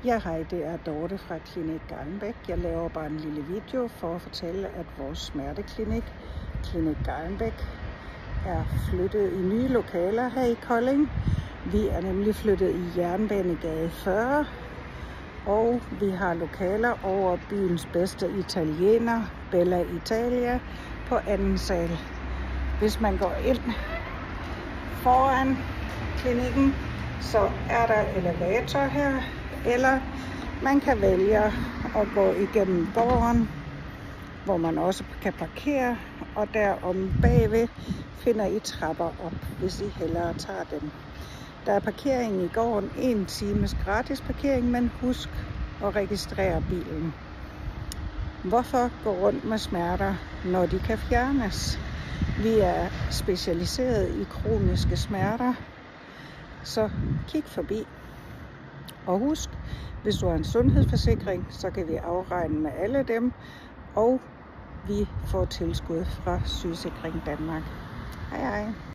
Ja, hej, det er Dorte fra Klinik Gallenbæk. Jeg laver bare en lille video for at fortælle, at vores smerteklinik, Klinik Gallenbæk, er flyttet i nye lokaler her i Kolding. Vi er nemlig flyttet i Jernbanegade 40, og vi har lokaler over byens bedste italiener, Bella Italia, på anden sal. Hvis man går ind foran klinikken, så er der elevator her, eller man kan vælge at gå igennem gården, hvor man også kan parkere, og derom bagved finder I trapper op, hvis I hellere tager dem. Der er parkering i gården, 1 times gratis parkering, men husk at registrere bilen. Hvorfor gå rundt med smerter, når de kan fjernes? Vi er specialiseret i kroniske smerter, så kig forbi. Og husk, hvis du har en sundhedsforsikring, så kan vi afregne med alle dem, og vi får tilskud fra Sygesikring Danmark. Hej hej.